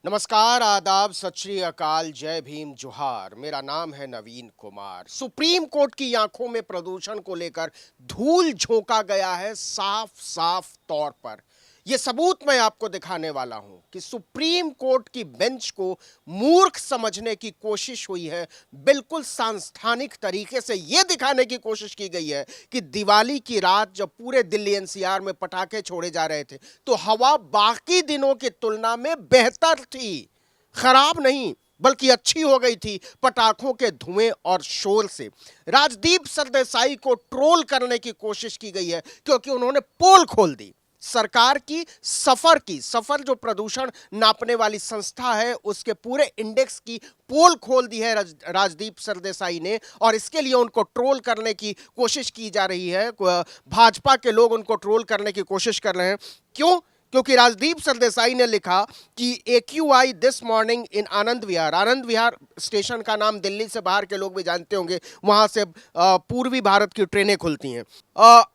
नमस्कार, आदाब, सत श्री अकाल, जय भीम, जोहार। मेरा नाम है नवीन कुमार। सुप्रीम कोर्ट की आंखों में प्रदूषण को लेकर धूल झोंका गया है साफ साफ तौर पर। यह सबूत मैं आपको दिखाने वाला हूं कि सुप्रीम कोर्ट की बेंच को मूर्ख समझने की कोशिश हुई है। बिल्कुल सांस्थानिक तरीके से यह दिखाने की कोशिश की गई है कि दिवाली की रात जब पूरे दिल्ली एनसीआर में पटाखे छोड़े जा रहे थे तो हवा बाकी दिनों की तुलना में बेहतर थी, खराब नहीं बल्कि अच्छी हो गई थी पटाखों के धुएं और शोर से। राजदीप सरदेसाई को ट्रोल करने की कोशिश की गई है क्योंकि उन्होंने पोल खोल दी सरकार की सफर जो प्रदूषण नापने वाली संस्था है उसके पूरे इंडेक्स की पोल खोल दी है राजदीप सरदेसाई ने, और इसके लिए उनको ट्रोल करने की कोशिश की जा रही है। भाजपा के लोग उनको ट्रोल करने की कोशिश कर रहे हैं। क्यों? क्योंकि राजदीप सरदेसाई ने लिखा कि AQI this morning in Anand Vihar station का नाम दिल्ली से बाहर के लोग भी जानते होंगे, वहां से पूर्वी भारत की ट्रेनें खुलती हैं।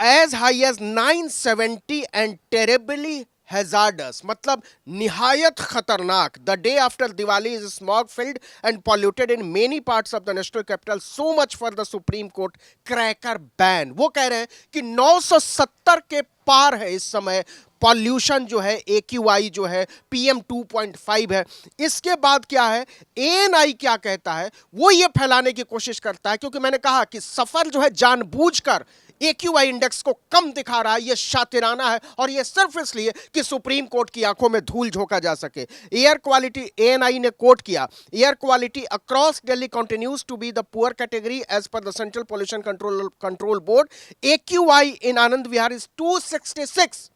As high as 970 and terribly hazardous, मतलब निहायत खतरनाक। The day after Diwali is smog filled and polluted in many parts of the national capital, so much for the Supreme Court cracker ban. वो कह रहे हैं कि 970 के पार है इस समय पॉल्यूशन जो है, एक्यूआई जो है, पीएम 2.5 है। इसके बाद क्या है, एएनआई क्या कहता है, वो ये फैलाने की कोशिश करता है क्योंकि मैंने कहा कि सफर जो है जानबूझकर एक्यूआई इंडेक्स को कम दिखा रहा है। यह शातिराना है और यह सिर्फ इसलिए कि सुप्रीम कोर्ट की आंखों में धूल झोंका जा सके। एयर क्वालिटी, एएनआई ने कोट किया, air quality across Delhi continues to be the poor category as per the Central Pollution Control Board. AQI in Anand Vihar is 266।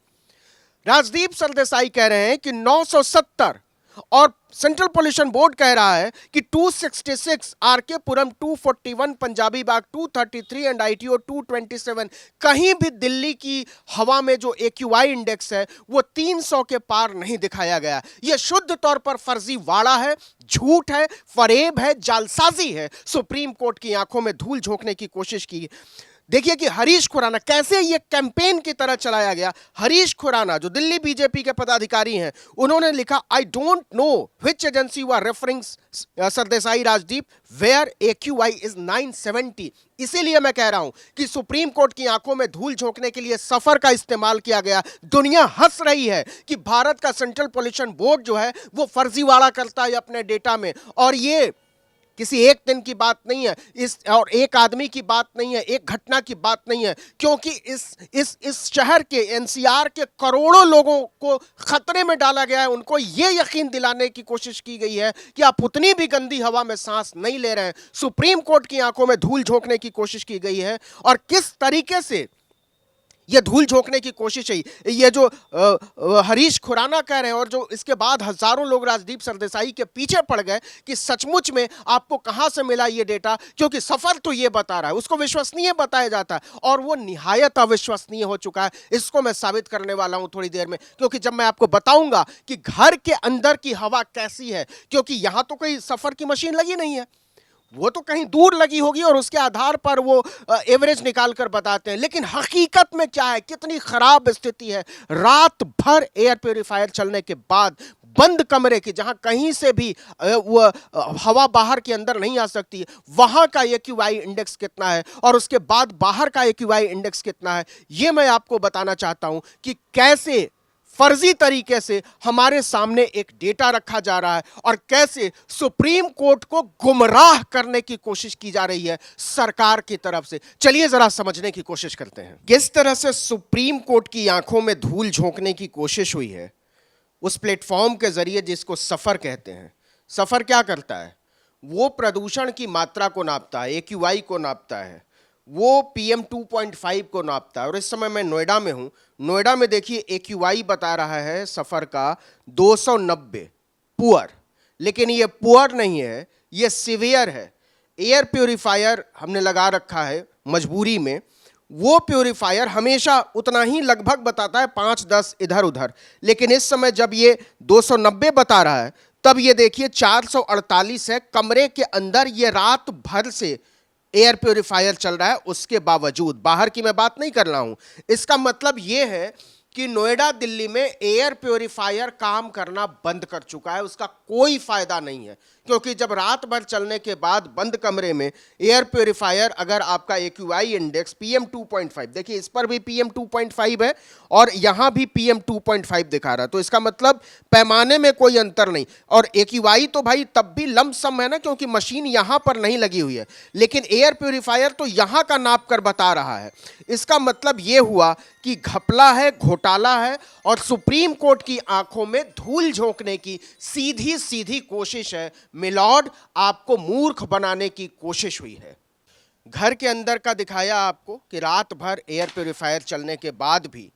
Rajdeep Sardesai कह रहे हैं कि 970 और सेंट्रल पोल्यूशन बोर्ड कह रहा है कि 266, आरके पुरम 241, पंजाबी बाग 233 एंड आईटीओ 227। कहीं भी दिल्ली की हवा में जो एक्यूआई इंडेक्स है वो 300 के पार नहीं दिखाया गया। यह शुद्ध तौर पर फर्जीवाड़ा है, झूठ है, फरेब है, जालसाजी है। सुप्रीम कोर्ट की आंखों में धूल झोंकने की कोशिश की। देखिए कि हरीश खुराना कैसे ये कैंपेन की तरह चलाया गया। हरीश खुराना जो दिल्ली बीजेपी के पदाधिकारी हैं, उन्होंने लिखा, I don't know which agency you are referring Sardesai Rajdeep, where AQI is 970। इसीलिए मैं कह रहा हूं कि सुप्रीम कोर्ट की आंखों में धूल झोंकने के लिए सफर का इस्तेमाल किया गया। दुनिया हंस रही है कि भारत का सेंट्रल पोल्यूशन बोर्ड जो है वो फर्जीवाड़ा करता है अपने डेटा में, और ये किसी एक दिन की बात नहीं है, इस और एक आदमी की बात नहीं है, एक घटना की बात नहीं है, क्योंकि इस शहर के एनसीआर के करोड़ों लोगों को खतरे में डाला गया है। उनको यह यकीन दिलाने की कोशिश की गई है कि आप उतनी भी गंदी हवा में सांस नहीं ले रहे हैं। सुप्रीम कोर्ट की आंखों में धूल झोंकने की कोशिश की गई है, और किस तरीके से ये धूल झोंकने की कोशिश है, ये जो हरीश खुराना कह रहे हैं, और जो इसके बाद हजारों लोग राजदीप सरदेसाई के पीछे पड़ गए कि सचमुच में आपको कहां से मिला ये डेटा, क्योंकि सफर तो ये बता रहा है, उसको विश्वसनीय बताया जाता है और वो निहायत अविश्वसनीय हो चुका है। इसको मैं साबित करने वाला हूं थोड़ी देर में, क्योंकि जब मैं आपको बताऊंगा कि घर के अंदर की हवा कैसी है, क्योंकि यहां तो कोई सफर की मशीन लगी नहीं है, वो तो कहीं दूर लगी होगी और उसके आधार पर वो एवरेज निकाल कर बताते हैं। लेकिन हकीकत में क्या है, कितनी खराब स्थिति है। रात भर एयर प्योरीफायर चलने के बाद बंद कमरे की, जहां कहीं से भी वो हवा बाहर के अंदर नहीं आ सकती, वहां का एक्यूआई इंडेक्स कितना है और उसके बाद बाहर का एक्यूआई इंडेक्स कितना है, ये मैं आपको बताना चाहता हूं कि कैसे फर्जी तरीके से हमारे सामने एक डेटा रखा जा रहा है और कैसे सुप्रीम कोर्ट को गुमराह करने की कोशिश की जा रही है सरकार की तरफ से। चलिए जरा समझने की कोशिश करते हैं किस तरह से सुप्रीम कोर्ट की आंखों में धूल झोंकने की कोशिश हुई है उस प्लेटफॉर्म के जरिए जिसको सफर कहते हैं। सफर क्या करता है, वो प्रदूषण की मात्रा को नापता है, एक्यूआई को नापता है, वो पीएम 2.5 को नापता है। और इस समय मैं नोएडा में हूं। नोएडा में देखिए एक्यूआई बता रहा है सफर का 290 पुअर, लेकिन ये पुअर नहीं है, ये सिवियर है। एयर प्योरीफायर हमने लगा रखा है मजबूरी में, वो प्योरीफायर हमेशा उतना ही लगभग बताता है, 5-10 इधर उधर, लेकिन इस समय जब ये 290 बता रहा है तब ये देखिए 448 है। कमरे के अंदर ये रात भर से एयर प्योरीफायर चल रहा है, उसके बावजूद, बाहर की मैं बात नहीं कर रहा हूं। इसका मतलब यह है कि नोएडा दिल्ली में एयर प्योरीफायर काम करना बंद कर चुका है। उसका कोई फायदा नहीं है, क्योंकि जब रात भर चलने के बाद बंद कमरे में एयर प्योरीफायर, अगर आपका एक्यूआई इंडेक्स PM 2.5, देखिए इस पर भी PM 2.5 है और यहां भी PM 2.5 दिखा रहा है, तो इसका मतलब पैमाने में कोई अंतर नहीं। और एक्यूआई तो भाई तब भी लमसम है ना, क्योंकि मशीन यहां पर नहीं लगी हुई है, लेकिन एयर प्योरीफायर तो यहां का नाप कर बता रहा है। इसका मतलब यह हुआ कि घपला है, घोटाला है और सुप्रीम कोर्ट की आंखों में धूल झोंकने की सीधी सीधी कोशिश है। मिलॉर्ड, आपको मूर्ख बनाने की कोशिश हुई है। घर के अंदर का दिखाया आपको कि रात भर एयर प्योरीफायर चलने के बाद भी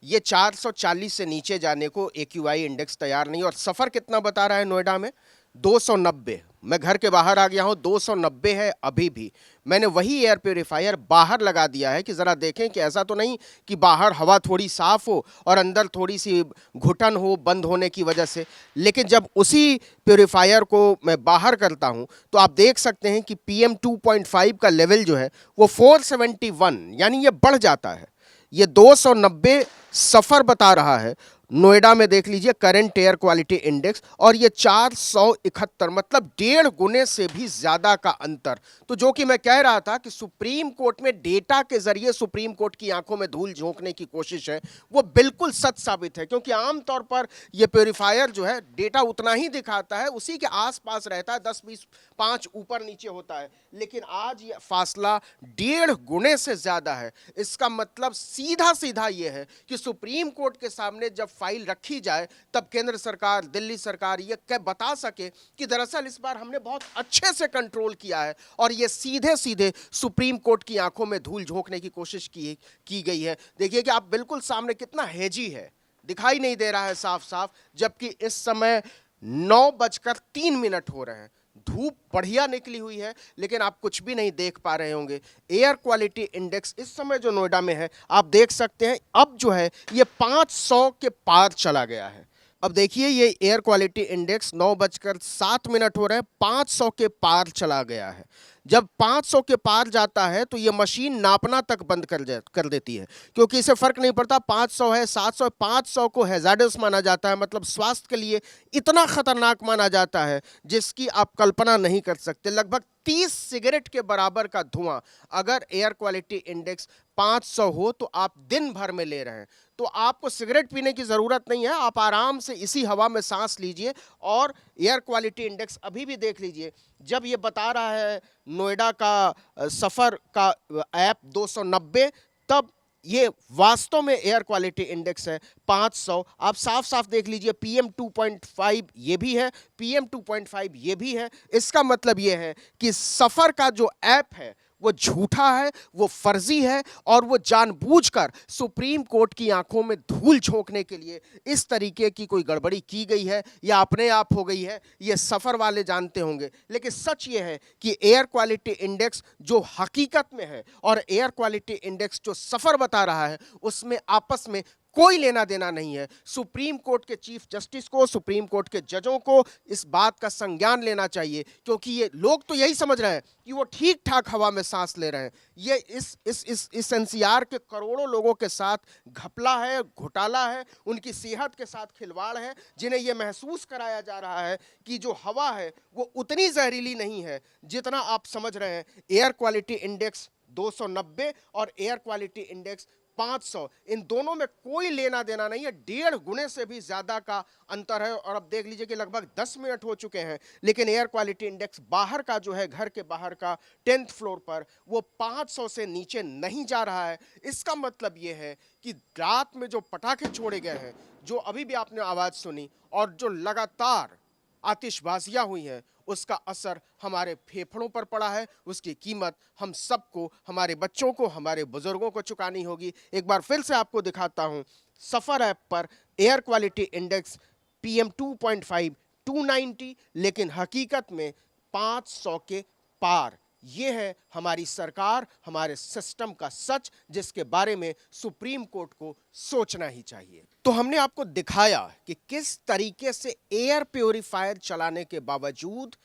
ये 440 से नीचे जाने को एक्यूआई इंडेक्स तैयार नहीं। और सफर कितना बता रहा है नोएडा में? 290। मैं घर के बाहर आ गया हूं, 290 है अभी भी। मैंने वही एयर प्योरीफायर बाहर लगा दिया है कि ज़रा देखें कि ऐसा तो नहीं कि बाहर हवा थोड़ी साफ़ हो और अंदर थोड़ी सी घुटन हो बंद होने की वजह से। लेकिन जब उसी प्योरीफायर को मैं बाहर करता हूं तो आप देख सकते हैं कि PM 2.5 का लेवल जो है वो 471, यानी ये बढ़ जाता है। ये 290 सफ़र बता रहा है। नोएडा में देख लीजिए करंट एयर क्वालिटी इंडेक्स, और ये 471, मतलब 1.5 गुने से भी ज्यादा का अंतर। तो जो कि मैं कह रहा था कि सुप्रीम कोर्ट में डेटा के जरिए सुप्रीम कोर्ट की आंखों में धूल झोंकने की कोशिश है, वो बिल्कुल सच साबित है। क्योंकि आमतौर पर ये प्योरीफायर जो है डेटा उतना ही दिखाता है, उसी के आसपास रहता है, 10-20 5 ऊपर नीचे होता है, लेकिन आज ये फासला 1.5 गुने से ज्यादा है। इसका मतलब सीधा सीधा ये है कि सुप्रीम कोर्ट के सामने जब फाइल रखी जाए तब केंद्र सरकार, दिल्ली सरकार ये कह बता सके कि दरअसल इस बार हमने बहुत अच्छे से कंट्रोल किया है, और ये सीधे सीधे सुप्रीम कोर्ट की आंखों में धूल झोंकने की कोशिश की गई है। देखिए कि आप बिल्कुल सामने कितना हेजी है, दिखाई नहीं दे रहा है साफ साफ, जबकि इस समय 9:03 हो रहे हैं। धूप बढ़िया निकली हुई है, लेकिन आप कुछ भी नहीं देख पा रहे होंगे। एयर क्वालिटी इंडेक्स इस समय जो नोएडा में है, आप देख सकते हैं अब जो है ये 500 के पार चला गया है। अब देखिए ये एयर क्वालिटी इंडेक्स 9:07 हो रहे हैं, 500 के पार चला गया है। जब 500 के पार जाता है तो ये मशीन नापना तक बंद कर देती है, क्योंकि इसे फर्क नहीं पड़ता 500 है 700 है, 500 को हैजार्डस माना जाता है, मतलब स्वास्थ्य के लिए इतना खतरनाक माना जाता है जिसकी आप कल्पना नहीं कर सकते। लगभग 30 सिगरेट के बराबर का धुआं अगर एयर क्वालिटी इंडेक्स 500 हो तो आप दिन भर में ले रहे हैं, तो आपको सिगरेट पीने की ज़रूरत नहीं है। आप आराम से इसी हवा में सांस लीजिए। और एयर क्वालिटी इंडेक्स अभी भी देख लीजिए, जब ये बता रहा है नोएडा का सफ़र का ऐप 290, तब ये वास्तव में एयर क्वालिटी इंडेक्स है 500। आप साफ साफ देख लीजिए PM 2.5 ये भी है, PM 2.5 ये भी है। इसका मतलब ये है कि सफ़र का जो ऐप है वो झूठा है, वो फर्जी है, और वो जानबूझकर सुप्रीम कोर्ट की आंखों में धूल झोंकने के लिए इस तरीके की कोई गड़बड़ी की गई है या अपने आप हो गई है, ये सफ़र वाले जानते होंगे। लेकिन सच ये है कि एयर क्वालिटी इंडेक्स जो हकीकत में है और एयर क्वालिटी इंडेक्स जो सफ़र बता रहा है, उसमें आपस में कोई लेना देना नहीं है। सुप्रीम कोर्ट के चीफ जस्टिस को, सुप्रीम कोर्ट के जजों को इस बात का संज्ञान लेना चाहिए, क्योंकि ये लोग तो यही समझ रहे हैं कि वो ठीक ठाक हवा में सांस ले रहे हैं। ये इस NCR के करोड़ों लोगों के साथ घपला है, घोटाला है, उनकी सेहत के साथ खिलवाड़ है, जिन्हें ये महसूस कराया जा रहा है कि जो हवा है वो उतनी जहरीली नहीं है जितना आप समझ रहे हैं। एयर क्वालिटी इंडेक्स 290 और एयर क्वालिटी इंडेक्स 500, इन दोनों में कोई लेना देना नहीं है। 1.5 गुने से भी ज्यादा का अंतर है। और अब देख लीजिए कि लगभग 10 मिनट हो चुके हैं, लेकिन एयर क्वालिटी इंडेक्स बाहर का जो है, घर के बाहर का 10th फ्लोर पर, वो 500 से नीचे नहीं जा रहा है। इसका मतलब ये है कि रात में जो पटाखे छोड़े गए हैं, जो अभी भी आपने आवाज सुनी, और जो लगातार आतिशबाजियां हुई हैं, उसका असर हमारे फेफड़ों पर पड़ा है। उसकी कीमत हम सबको, हमारे बच्चों को, हमारे बुजुर्गों को चुकानी होगी। एक बार फिर से आपको दिखाता हूं, सफर ऐप पर एयर क्वालिटी इंडेक्स PM 2.5 290, लेकिन हकीकत में 500 के पार। ये है हमारी सरकार, हमारे सिस्टम का सच, जिसके बारे में सुप्रीम कोर्ट को सोचना ही चाहिए। तो हमने आपको दिखाया कि किस तरीके से एयर प्योरीफायर चलाने के बावजूद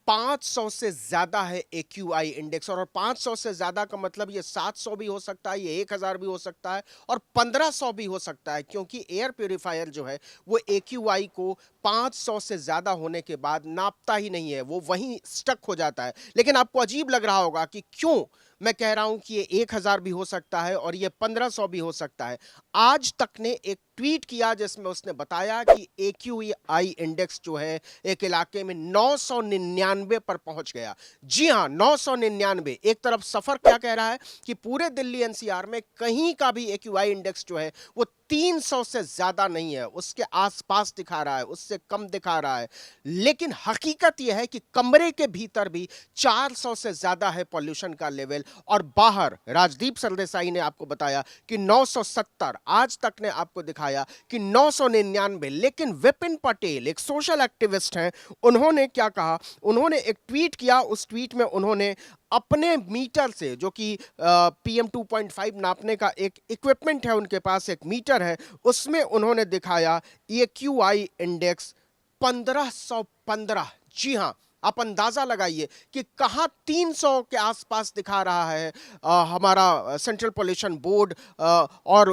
500 से ज्यादा है एक्यूआई इंडेक्स, और 500 से ज्यादा का मतलब ये 700 भी हो सकता है, ये 1000 भी हो सकता है, और 1500 भी हो सकता है, क्योंकि एयर प्यूरिफायर जो है वो एक्यूआई को 500 से ज्यादा होने के बाद नापता ही नहीं है, वो वहीं स्टक हो जाता है। लेकिन आपको अजीब लग रहा होगा कि क्यों मैं कह रहा हूं कि ये 1000 भी हो सकता है और ये 1500 भी हो सकता है। आज तक ने एक ट्वीट किया जिसमें उसने बताया कि एक्यूआई इंडेक्स जो है एक इलाके में 999 पर पहुंच गया। जी हां, 999। एक तरफ सफर क्या कह रहा है कि पूरे दिल्ली एनसीआर में कहीं का भी एक्यूआई इंडेक्स जो है वो 300 से ज्यादा नहीं है, उसके आसपास दिखा रहा है, उससे कम दिखा रहा है। लेकिन हकीकत यह है कि कमरे के भीतर भी 400 से ज्यादा है पॉल्यूशन का लेवल, और बाहर राजदीप सरदेसाई ने आपको बताया कि 970, आज तक ने आपको दिखाया कि 999। लेकिन विपिन पटेल एक सोशल एक्टिविस्ट हैं, उन्होंने क्या कहा, उन्होंने एक ट्वीट किया। उस ट्वीट में उन्होंने अपने मीटर से, जो कि पीएम 2.5 नापने का एक इक्विपमेंट है, उनके पास एक मीटर है, उसमें उन्होंने दिखाया ये क्यूआई इंडेक्स 1515। जी हां, आप अंदाजा लगाइए कि कहां 300 के आसपास दिखा रहा है हमारा सेंट्रल पॉल्यूशन बोर्ड, और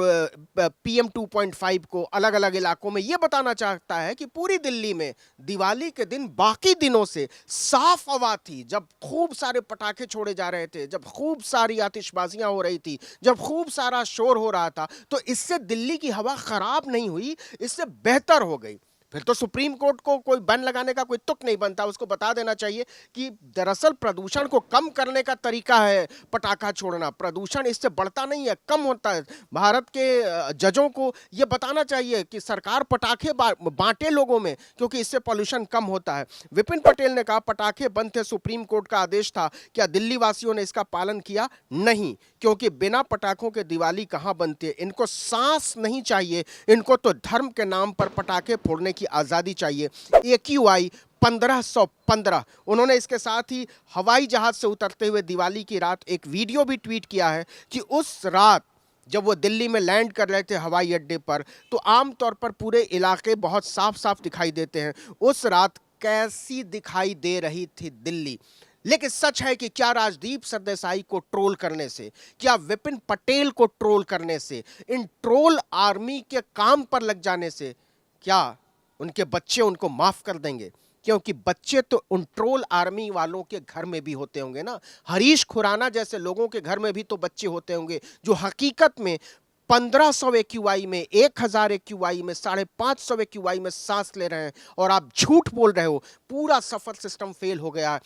पीएम 2.5 को अलग अलग इलाकों में यह बताना चाहता है कि पूरी दिल्ली में दिवाली के दिन बाकी दिनों से साफ हवा थी, जब खूब सारे पटाखे छोड़े जा रहे थे, जब खूब सारी आतिशबाजियां हो रही थी, जब खूब सारा शोर हो रहा था, तो इससे दिल्ली की हवा खराब नहीं हुई, इससे बेहतर हो गई। फिर तो सुप्रीम कोर्ट को कोई बैन लगाने का कोई तुक नहीं बनता, उसको बता देना चाहिए कि दरअसल प्रदूषण को कम करने का तरीका है पटाखा छोड़ना, प्रदूषण इससे बढ़ता नहीं है, कम होता है। भारत के जजों को यह बताना चाहिए कि सरकार पटाखे बांटे लोगों में, क्योंकि इससे पॉल्यूशन कम होता है। विपिन पटेल ने कहा पटाखे बंद थे, सुप्रीम कोर्ट का आदेश था, क्या दिल्ली वासियों ने इसका पालन किया? नहीं, क्योंकि बिना पटाखों के दिवाली कहां बनती है। इनको सांस नहीं चाहिए, इनको तो धर्म के नाम पर पटाखे फोड़ने की आजादी चाहिए। एक्यूआई 1515। उन्होंने इसके साथ ही हवाई जहाज से उतरते हुए दिवाली की रात एक वीडियो भी ट्वीट किया है कि उस रात जब वो दिल्ली में लैंड कर रहे थे हवाई अड्डे पर, तो आमतौर पर पूरे इलाके बहुत साफ साफ दिखाई देते हैं। उस रात कैसी दिखाई दे रही थी दिल्ली। लेकिन सच है कि क्या राजदीप सरदेसाई को ट्रोल करने से, क्या विपिन पटेल को ट्रोल करने से, इन ट्रोल आर्मी के काम पर लग जाने से, क्या उनके बच्चे उनको माफ कर देंगे? क्योंकि बच्चे तो उन ट्रोल आर्मी वालों के घर में भी होते होंगे ना। हरीश खुराना जैसे लोगों के घर में भी तो बच्चे होते होंगे जो हकीकत में 1500 एक्यूआई में, 1000 एक्यूआई में, 550 एक्यूआई में सांस ले रहे हैं, और आप झूठ बोल रहे हो। पूरा सफर सिस्टम फेल हो गया।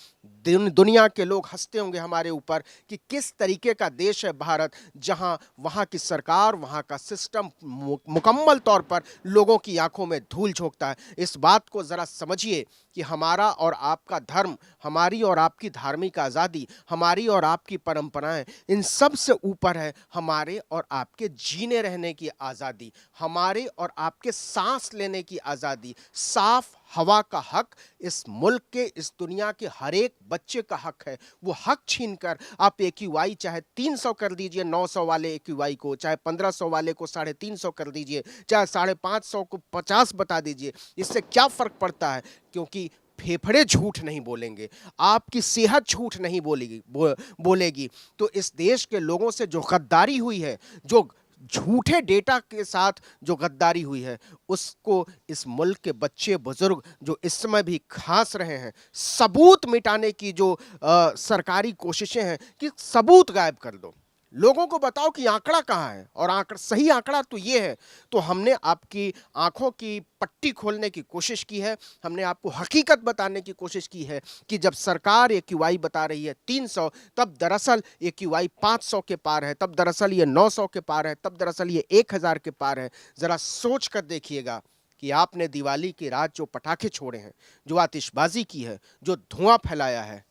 दुनिया के लोग हंसते होंगे हमारे ऊपर कि किस तरीके का देश है भारत, जहां वहां की सरकार, वहां का सिस्टम मुकम्मल तौर पर लोगों की आंखों में धूल झोंकता है। इस बात को जरा समझिए कि हमारा और आपका धर्म, हमारी और आपकी धार्मिक आज़ादी, हमारी और आपकी परंपराएं, इन सब से ऊपर है हमारे और आपके जीने रहने की आज़ादी, हमारे और आपके सांस लेने की आज़ादी, साफ हवा का हक इस मुल्क के, इस दुनिया के हर एक बच्चे का हक है। वो हक छीनकर आप एक्यूआई चाहे 300 कर दीजिए 900 वाले एक्यूआई को, चाहे 1500 वाले को 350 कर दीजिए, चाहे 550 को 50 बता दीजिए, इससे क्या फर्क पड़ता है? क्योंकि फेफड़े झूठ नहीं बोलेंगे, आपकी सेहत झूठ नहीं बोलेगी। तो इस देश के लोगों से जो गद्दारी हुई है, जो झूठे डेटा के साथ जो गद्दारी हुई है, उसको इस मुल्क के बच्चे बुजुर्ग जो इस समय भी खांस रहे हैं, सबूत मिटाने की जो सरकारी कोशिशें हैं कि सबूत गायब कर दो, लोगों को बताओ कि आंकड़ा कहाँ है, और सही आंकड़ा तो ये है। तो हमने आपकी आंखों की पट्टी खोलने की कोशिश की है, हमने आपको हकीकत बताने की कोशिश की है कि जब सरकार एक्यूआई बता रही है 300, तब दरअसल एक्यूआई 500 के पार है, तब दरअसल ये 900 के पार है, तब दरअसल ये 1000 के पार है। जरा सोच कर देखिएगा कि आपने दिवाली की रात जो पटाखे छोड़े हैं, जो आतिशबाजी की है, जो धुआं फैलाया है,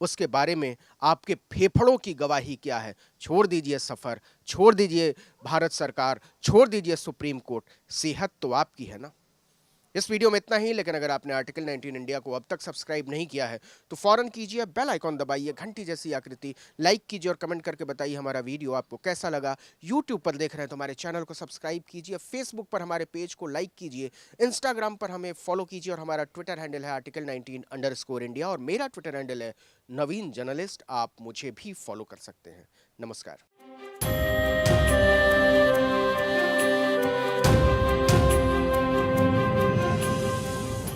उसके बारे में आपके फेफड़ों की गवाही क्या है? छोड़ दीजिए सफर, छोड़ दीजिए भारत सरकार, छोड़ दीजिए सुप्रीम कोर्ट, सेहत तो आपकी है ना। इस वीडियो में इतना ही, लेकिन अगर आपने आर्टिकल 19 इंडिया को अब तक सब्सक्राइब नहीं किया है तो फौरन कीजिए, बेल आइकॉन दबाइए, घंटी जैसी आकृति, लाइक कीजिए और कमेंट करके बताइए हमारा वीडियो आपको कैसा लगा। यूट्यूब पर देख रहे हैं तो हमारे चैनल को सब्सक्राइब कीजिए, फेसबुक पर हमारे पेज को लाइक कीजिए, इंस्टाग्राम पर हमें फॉलो कीजिए और हमारा ट्विटर हैंडल है article19_India और मेरा ट्विटर हैंडल है नवीन जर्नलिस्ट। आप मुझे भी फॉलो कर सकते हैं। नमस्कार।